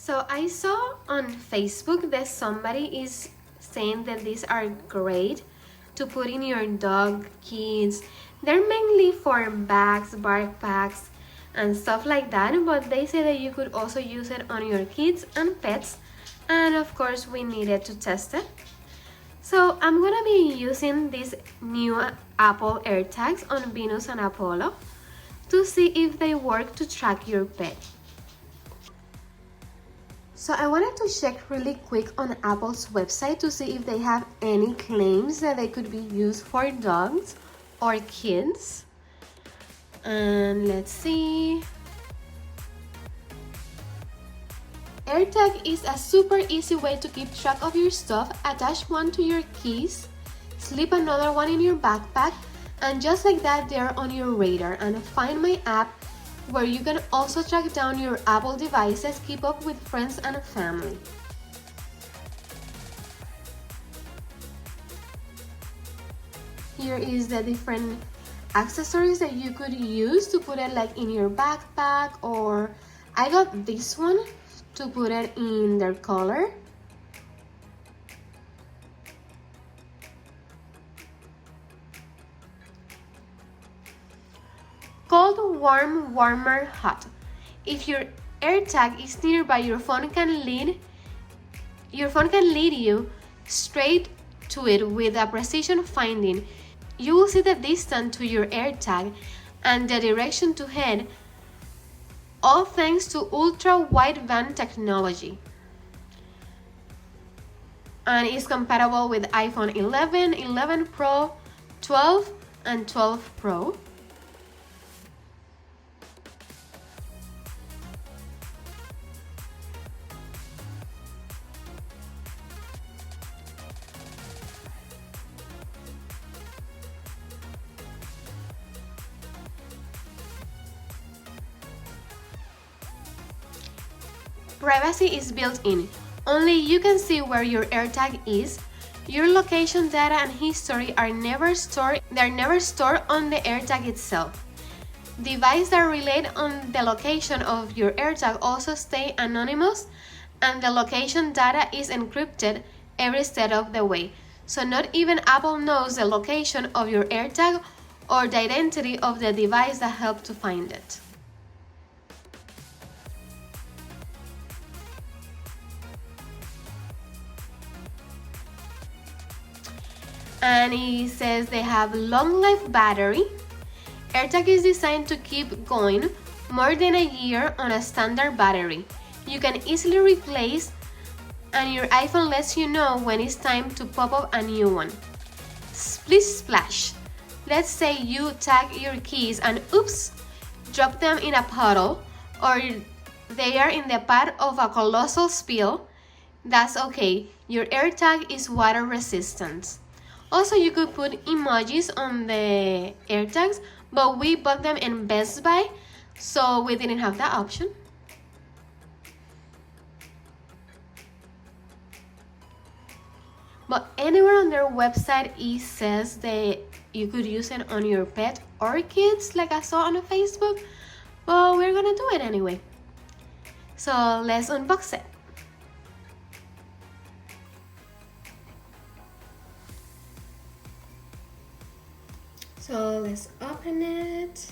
So I saw on Facebook that somebody is saying that these are great to put in your dog, kids. They're mainly for bags, backpacks, and stuff like that, but they say that you could also use it on your kids and pets, and of course we needed to test it. So I'm gonna be using these new Apple AirTags on Venus and Apollo to see if they work to track your pet. So I wanted to check really quick on Apple's website to see if they have any claims that they could be used for dogs or kids. And let's see. AirTag is a super easy way to keep track of your stuff. Attach one to your keys, slip another one in your backpack, and just like that they're on your radar. And Find My app, where you can also track down your Apple devices, keep up with friends and family. Here is the different accessories that you could use to put it like in your backpack, or I got this one to put it in their collar. Cold, warm, warmer, hot. If your AirTag is nearby, your phone can lead you straight to it with a precision finding. You will see the distance to your AirTag and the direction to head, all thanks to ultra-wideband technology. And is compatible with iPhone 11, 11 Pro, 12, and 12 Pro. Privacy is built in. Only you can see where your AirTag is. Your location data and history are never stored. They're never stored on the AirTag itself. Devices that relate on the location of your AirTag also stay anonymous, and the location data is encrypted every step of the way. So not even Apple knows the location of your AirTag or the identity of the device that helped to find it. And it says they have long life battery. AirTag is designed to keep going more than a year on a standard battery. You can easily replace, and your iPhone lets you know when it's time to pop up a new one. Split splash. Let's say you tag your keys and oops, drop them in a puddle, or they are in the path of a colossal spill. That's okay, your AirTag is water resistant. Also, you could put emojis on the AirTags, but we bought them in Best Buy, so we didn't have that option. But anywhere on their website it says that you could use it on your pet or kids, like I saw on Facebook, but we're gonna do it anyway. So let's unbox it. So let's open it.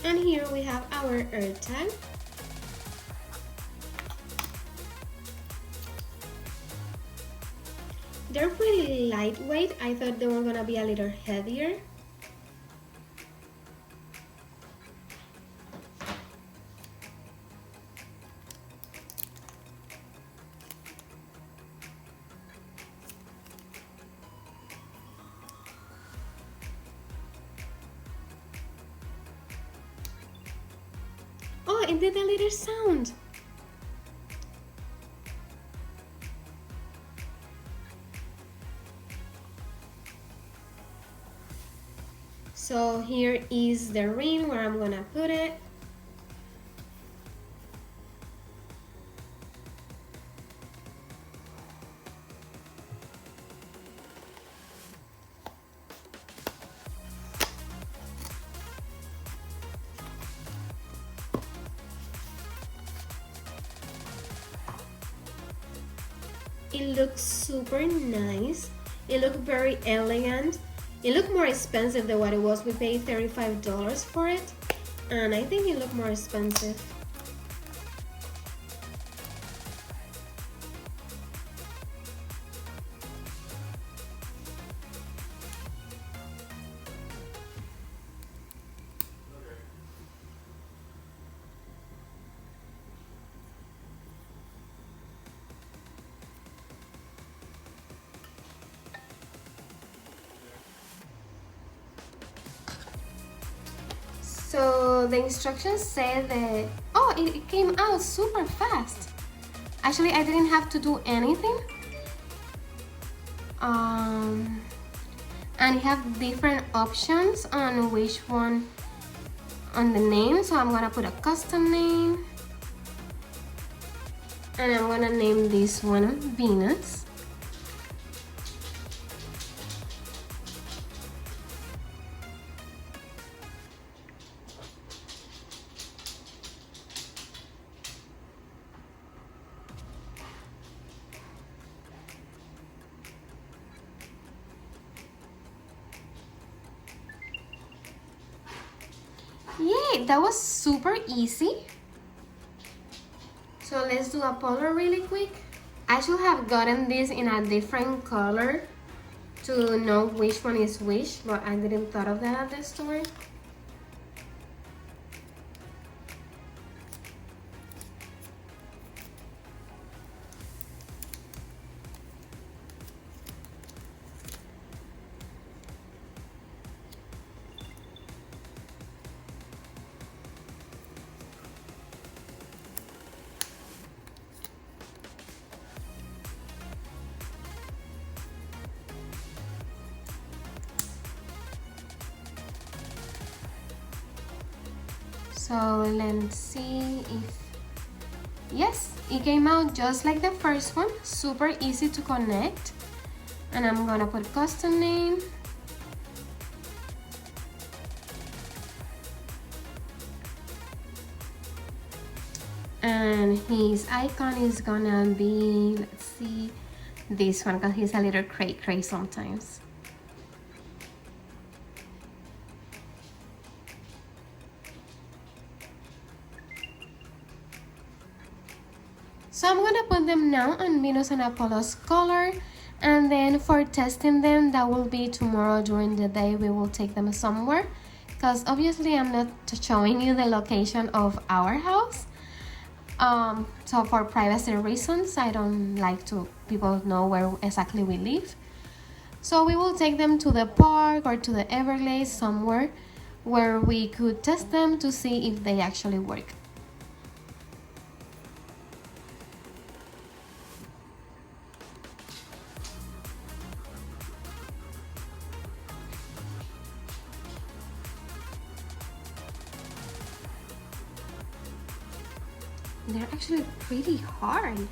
And here we have our AirTag. They're pretty lightweight. I thought they were gonna be a little heavier. Oh, it did a little sound. So here is the ring where I'm gonna put it. It looks super nice. It looked very elegant. It looked more expensive than what it was. We paid $35 for it, and I think it looked more expensive. So the instructions said that, oh, it came out super fast. Actually, I didn't have to do anything. And you have different options on which one on the name. So I'm gonna put a custom name. And I'm gonna name this one Venus. Yay, that was super easy. So let's do Apollo really quick. I should have gotten this in a different color to know which one is which, but I didn't thought of that at the store. So let's see if, yes, it came out just like the first one, super easy to connect. And I'm gonna put custom name. And his icon is gonna be, let's see, this one, because he's a little cray sometimes. So I'm gonna put them now on Venus and Apollo's color, and then for testing them, that will be tomorrow during the day. We will take them somewhere, because obviously I'm not showing you the location of our house. So for privacy reasons, I don't like to people know where exactly we live. So we will take them to the park or to the Everglades, somewhere where we could test them to see if they actually work. They're actually pretty hard.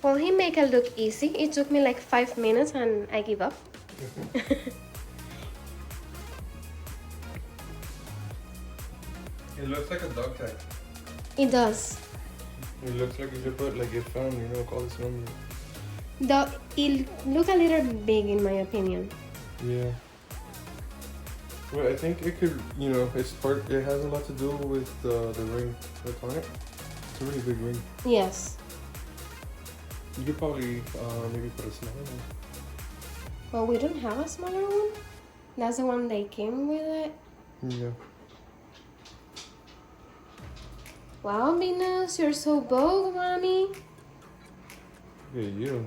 Well, he make it look easy. It took me like 5 minutes and I give up. It looks like a dog tag. It does. It looks like you should put like if found, you know, call this number. Though it look a little big in my opinion. Yeah. Well, I think it could, you know, it's part. It has a lot to do with the ring that's on it. It's a really big ring. Yes. You could probably maybe put a smaller one. Well, we don't have a smaller one. That's the one they came with it. Yeah. Wow, Venus, you're so bold, mommy. Look at you.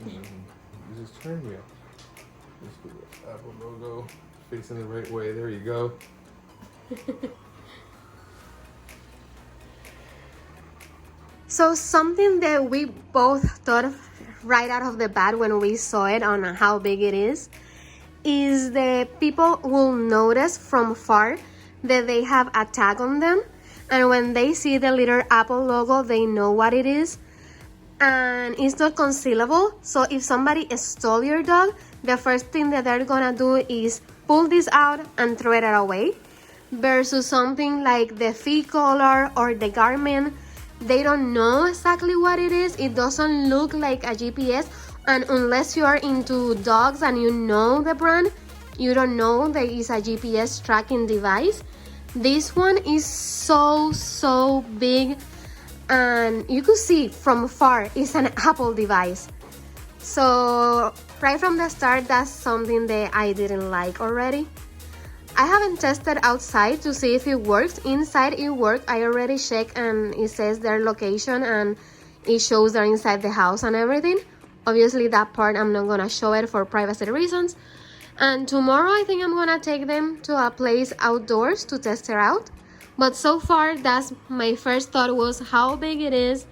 You just turn here. Just put the Apple logo facing the right way. There you go. So something that we both thought of right out of the bat when we saw it on how big it is that people will notice from far that they have a tag on them, and when they see the little Apple logo, they know what it is, and it's not concealable. So if somebody stole your dog, the first thing that they're gonna do is pull this out and throw it away, versus something like the feet color or the garment. They don't know exactly what it is. It doesn't look like a GPS, and unless you are into dogs and you know the brand, you don't know that it's a GPS tracking device. This one is so big, and you could see from far it's an Apple device. So right from the start, that's something that I didn't like already. I haven't tested outside to see if it works. Inside it worked. I already checked and it says their location and it shows they're inside the house and everything. Obviously that part I'm not gonna show it for privacy reasons. And tomorrow I think I'm gonna take them to a place outdoors to test it out. But so far, that's my first thought, was how big it is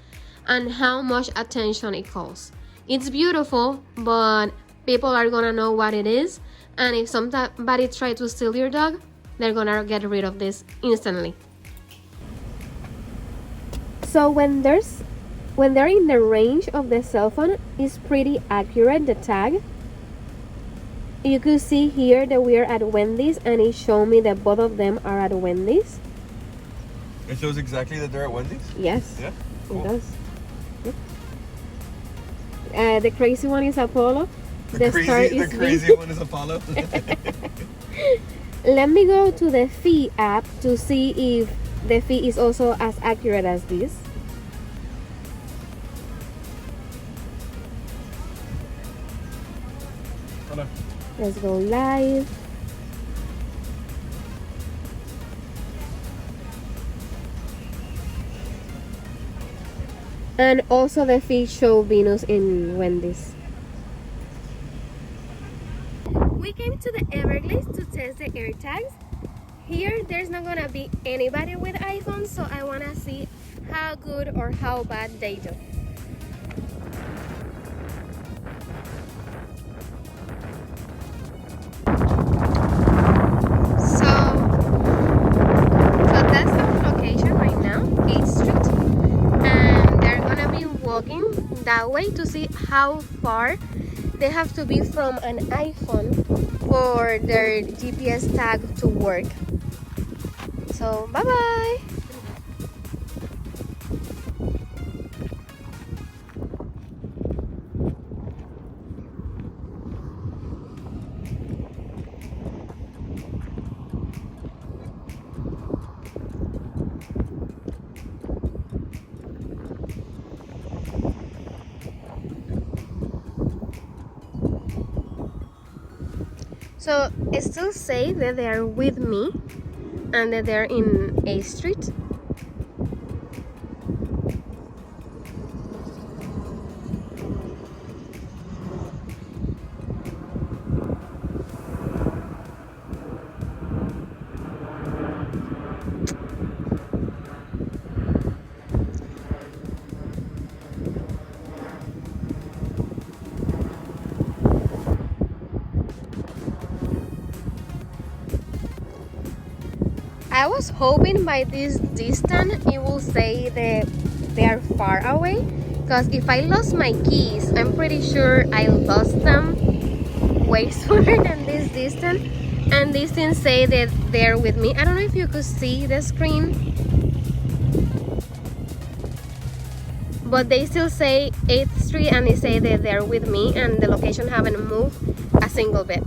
and how much attention it calls. It's beautiful, but people are gonna know what it is. And if somebody tries to steal your dog, they're gonna get rid of this instantly. So when they're in the range of the cell phone, it's pretty accurate, the tag. You could see here that we're at Wendy's, and it showed me that both of them are at Wendy's. It shows exactly that they're at Wendy's? Yes. Yeah? Cool. It does. Yep. The crazy one is Apollo. The crazy one is Apollo. Let me go to the Fee app to see if the Fee is also as accurate as this. Hello. Let's go live. And also the Fee show Venus in Wendy's. We came to the Everglades to test the AirTags. Here there's not gonna be anybody with iPhones, so I wanna see how good or how bad they do. So that's our location right now, 8th Street, and they're gonna be walking that way to see how far they have to be from an iPhone for their GPS tag to work. So bye bye. So it still say that they are with me and that they're in 8th Street. I was hoping by this distance it will say that they are far away, because if I lost my keys, I'm pretty sure I lost them way sooner than this distance, and these things say that they're with me. I don't know if you could see the screen, but they still say 8th Street and they say that they're with me, and the location haven't moved a single bit.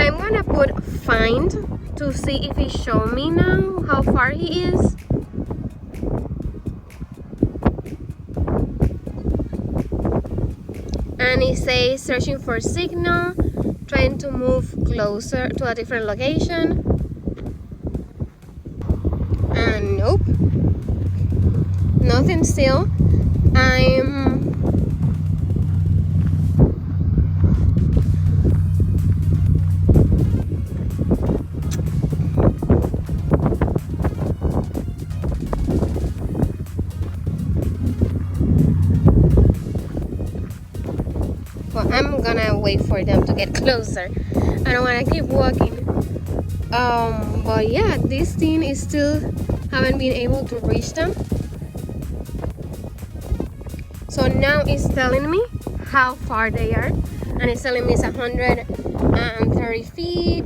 I'm gonna put find to see if he showed me now how far he is. And he says searching for signal, trying to move closer to a different location. And nope, nothing still. I'm gonna wait for them to get closer. I don't want to keep walking. But yeah, this thing is still haven't been able to reach them. So now it's telling me how far they are, and it's telling me it's 130 feet.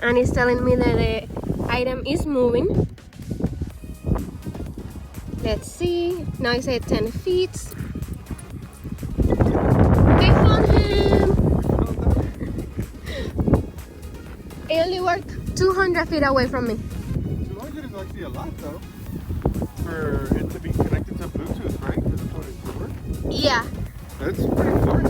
And it's telling me that the item is moving. Let's see. Now it's at 10 feet. I found him! He only worked 200 feet away from me. 200 is actually a lot, though. For it to be connected to Bluetooth, right? That's what it's for. Yeah. That's pretty far.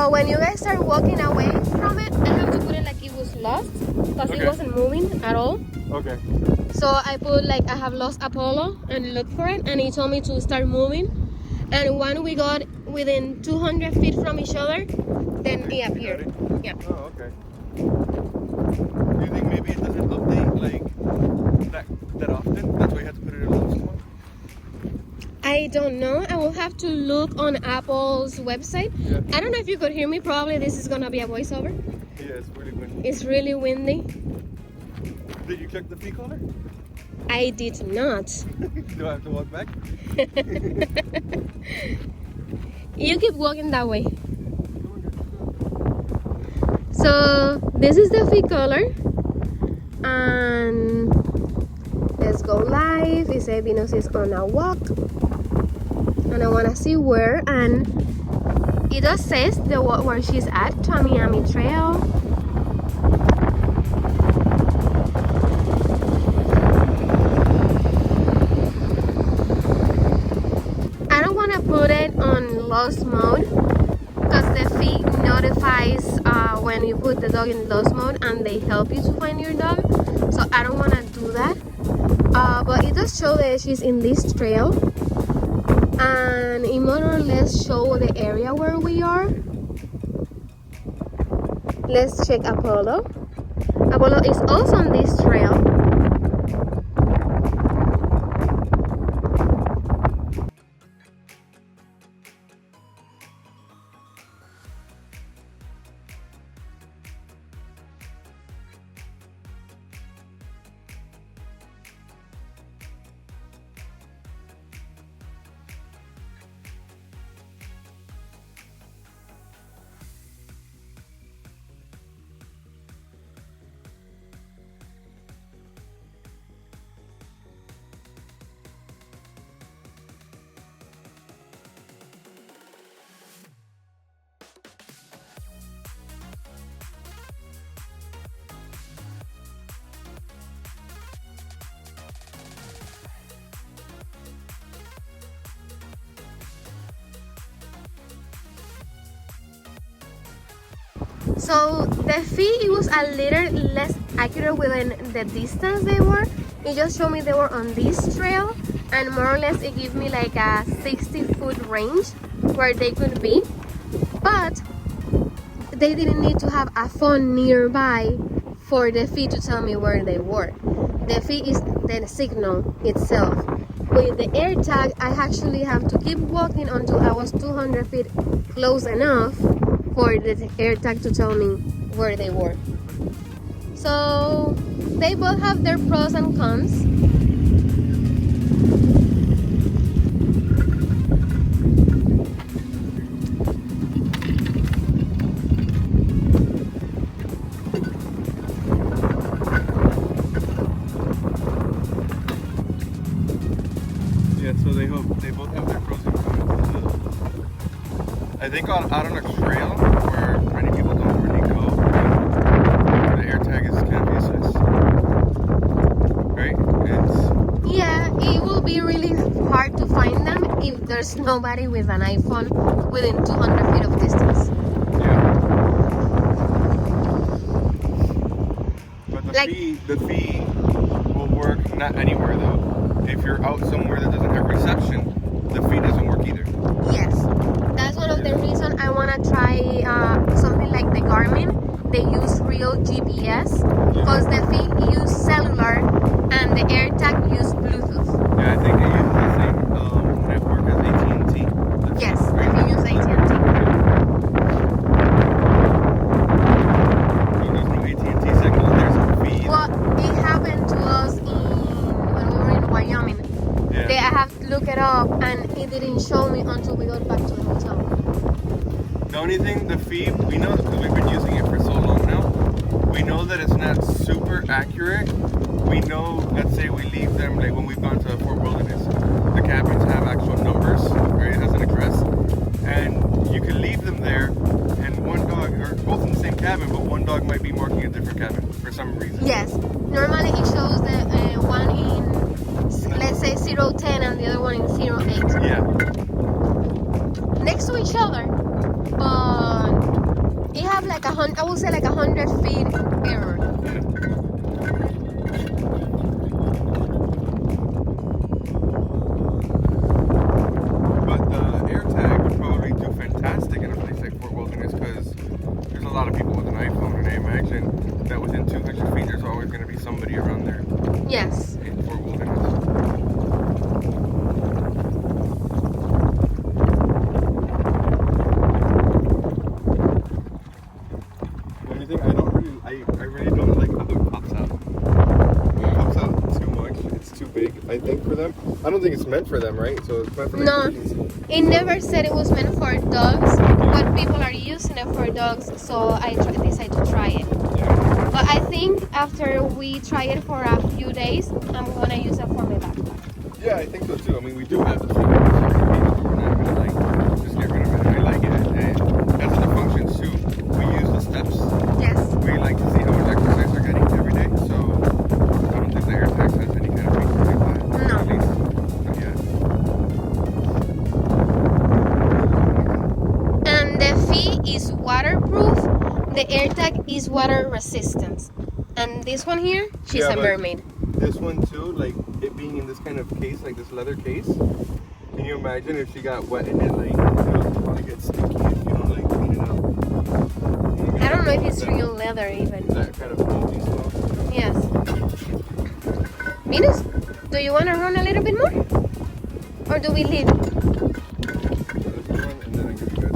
When you guys start walking away from it, I have to put it like it was lost, because it wasn't moving at all. Okay. So I put like I have lost Apollo and look for it, and he told me to start moving. And when we got within 200 feet from each other, then he appeared. Yeah. Oh, okay. Do you think maybe it doesn't update like that often? That's why you have to put it in low spot? I don't know. I will have to look on Apple's website. Yeah. I don't know if you could hear me. Probably this is gonna be a voiceover. Yeah, it's really windy. It's really windy. Did you check the feet collar? I did not. Do I have to walk back? You keep walking that way. So this is the feet color, and let's go live. It says Venus is on a walk, and I want to see where. And it does says the where she's at, Tamiami Trail. I don't want to put it on lost mode, because the feed notifies when you put the dog in lost mode, and they help you to find your dog. So I don't want to do that. But it does show that she's in this trail, and it more or less show the area where we are. Let's check Apollo. Apollo is also on this trail. So the feed, it was a little less accurate within the distance they were. It just showed me they were on this trail, and more or less it gave me like a 60-foot range where they could be. But they didn't need to have a phone nearby for the feed to tell me where they were. The feed is the signal itself. With the air tag, I actually have to keep walking until I was 200 feet close enough for the air tag to tell me where they were. So they both have their pros and cons. they both have their pros and cons. I think out on a trail where many people don't really go, the AirTag is kind of useless, right? Yeah, it will be really hard to find them if there's nobody with an iPhone within 200 feet of distance. Yeah. But the fee will work not anywhere though. If you're out somewhere that doesn't have reception, the fee doesn't work either. Yes, that's one of the reasons I want to try something like the Garmin. They use real GPS because the fee use cellular and the AirTag use Bluetooth. Yeah, I think they use the same network as AT&T. Yes, the fee use AT&T. So there's no AT&T signal, there's no fee. Well, it happened to us when we were in Wyoming. Yeah. I have to look it up and it didn't show me until we got back to the hotel. The only thing, the fee, we know because we've been using it for so long now, we know that it's not super accurate. We know, let's say we leave them, like when we've gone to Fort Wilderness, the cabins have actual numbers, right? It has an address. And you can leave them there, and one dog, or both in the same cabin, but one dog might be marking a different cabin for some reason. Yes, normally it shows the one in, let's say 010 and the other one in 08. Yeah. Next to each other, but it have like I would say like 100 feet error. But the AirTag would probably do fantastic in a place like Fort Wilderness because there's a lot of people with an iPhone, and I imagine that within 200 feet there's always going to be somebody around there Yes. in Fort Wilderness. The only thing I really don't like how it pops out. It pops out too much. It's too big, I think, for them. I don't think it's meant for them, right? So it's meant for No, emergency. it never said it was meant for dogs, but people are using it for dogs, so I decided to try it. Yeah. But I think after we try it for a few days, I'm gonna use it for my backpack. Yeah, I think so too. I mean, we do have the feeling that we're not gonna like just get rid of it. I like it. And as other functions too, we use the steps. Yes. We like to see how much exercise they're getting every day. So I don't think the AirTag has any kind of feature like that. No. At least not yet. And the fee is waterproof. The AirTag is water resistant. And this one here, she's Yeah, a but mermaid. This one too, like it being in this kind of case, like this leather case. Can you imagine if she got wet in it? Like, it would probably get sticky if you don't like clean it up. I don't know if it's real leather even. That kind of moldy stuff. Yes. Venus, do you want to run a little bit more? Or do we leave? Let's run and then I can be good.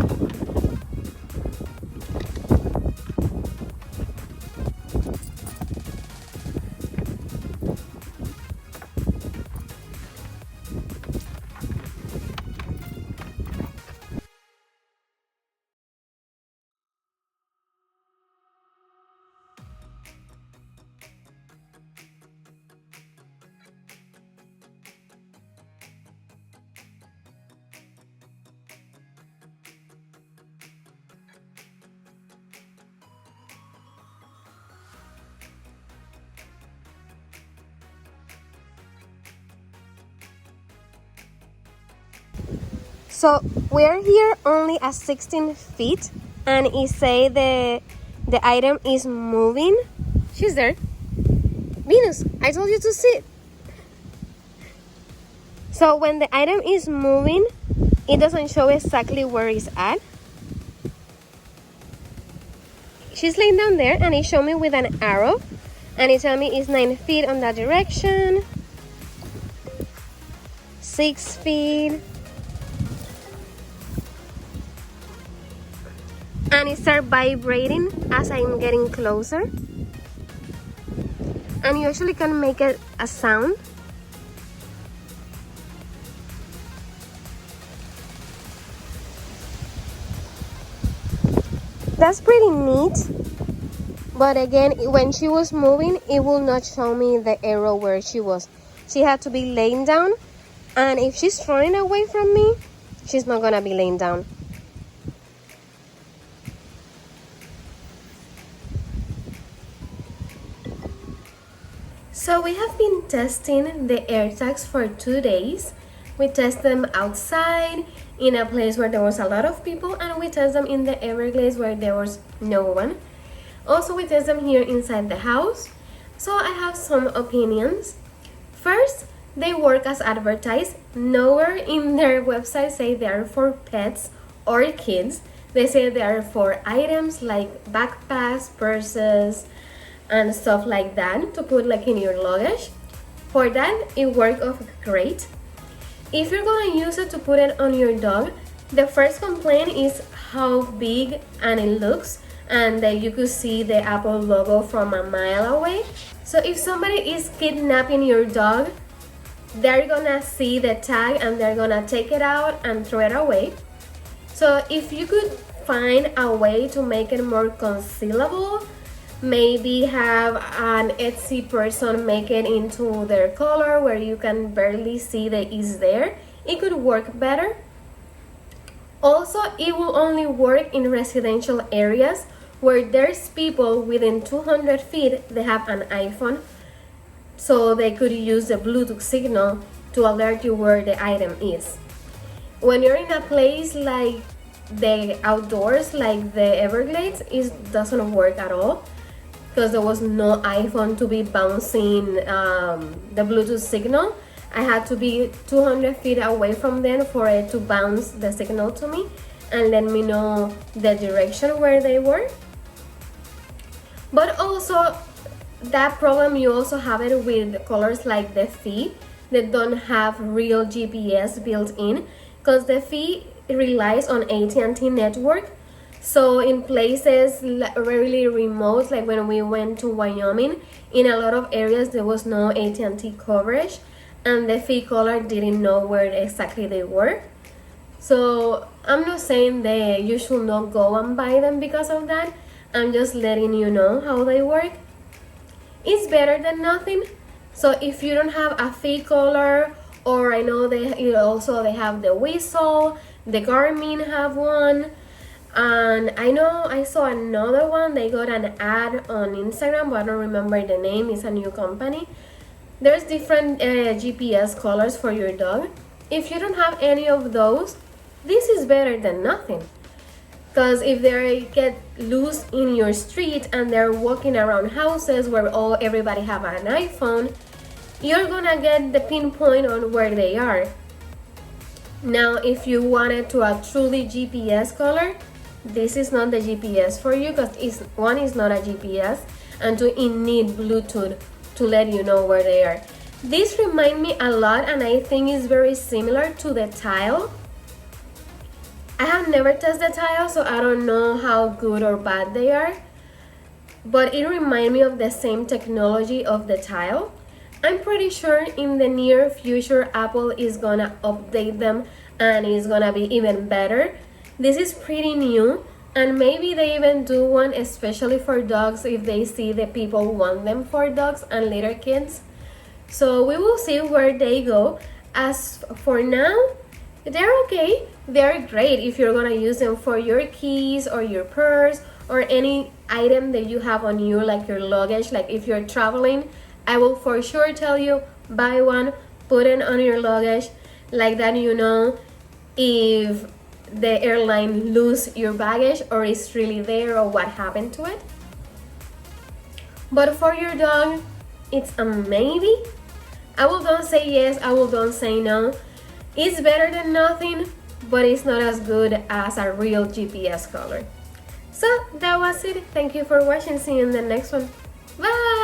So we're here only at 16 feet, and it say the item is moving. She's there. Venus, I told you to sit. So when the item is moving, it doesn't show exactly where it's at. She's laying down there, and it showed me with an arrow, and it tell me it's 9 feet on that direction, 6 feet. And it starts vibrating as I'm getting closer. And you actually can make it a sound. That's pretty neat. But again, when she was moving, it will not show me the arrow where she was. She had to be laying down And if she's running away from me, she's not gonna be laying down. So we have been testing the AirTags for 2 days. We test them outside in a place where there was a lot of people, and we test them in the Everglades where there was no one. Also, we test them here inside the house. So I have some opinions. First, they work as advertised. Nowhere in their website say they are for pets or kids. They say they are for items like backpacks, purses, and stuff like that to put like in your luggage. For that, it worked off great. If you're gonna use it to put it on your dog, the first complaint is how big and it looks, and that you could see the Apple logo from a mile away. So if somebody is kidnapping your dog, they're gonna see the tag and they're gonna take it out and throw it away. So if you could find a way to make it more concealable, maybe have an Etsy person make it into their color where you can barely see that it's there, it could work better. Also, it will only work in residential areas where there's people within 200 feet, they have an iPhone, so they could use the Bluetooth signal to alert you where the item is. When you're in a place like the outdoors, like the Everglades, it doesn't work at all, because there was no iPhone to be bouncing the Bluetooth signal. I had to be 200 feet away from them for it to bounce the signal to me and let me know the direction where they were. But also, that problem you also have it with colors like the Fi that don't have real GPS built in, because the Fi relies on AT&T network. So in places really remote, like when we went to Wyoming, in a lot of areas there was no AT&T coverage, and the Fi color didn't know where exactly they were. So I'm not saying that you should not go and buy them because of that. I'm just letting you know how they work. It's better than nothing. So if you don't have a Fi color, or I know they have the Whistle, the Garmin have one. And I know I saw another one, they got an ad on Instagram, but I don't remember the name, it's a new company. There's different GPS colors for your dog. If you don't have any of those, this is better than nothing. Because if they get loose in your street and they're walking around houses where everybody have an iPhone, you're gonna get the pinpoint on where they are. Now, if you wanted to a truly GPS color, this is not the GPS for you, because one is not a GPS, and two, it need Bluetooth to let you know where they are. This reminds me a lot, and I think it's very similar to the Tile. I have never tested the Tile, so I don't know how good or bad they are, but it reminds me of the same technology of the Tile. I'm pretty sure in the near future Apple is gonna update them and it's gonna be even better. This is pretty new, and maybe they even do one especially for dogs if they see that people want them for dogs and little kids. So we will see where they go. As for now, they're okay. They're great if you're gonna use them for your keys or your purse or any item that you have on you, like your luggage. Like if you're traveling, I will for sure tell you, buy one, put it on your luggage. Like that, you know if the airline lose your baggage or is really there or what happened to it. But for your dog, it's a maybe. I will don't say yes, I will don't say no. It's better than nothing, but it's not as good as a real GPS color. So that was it. Thank you for watching. See you in the next one. Bye.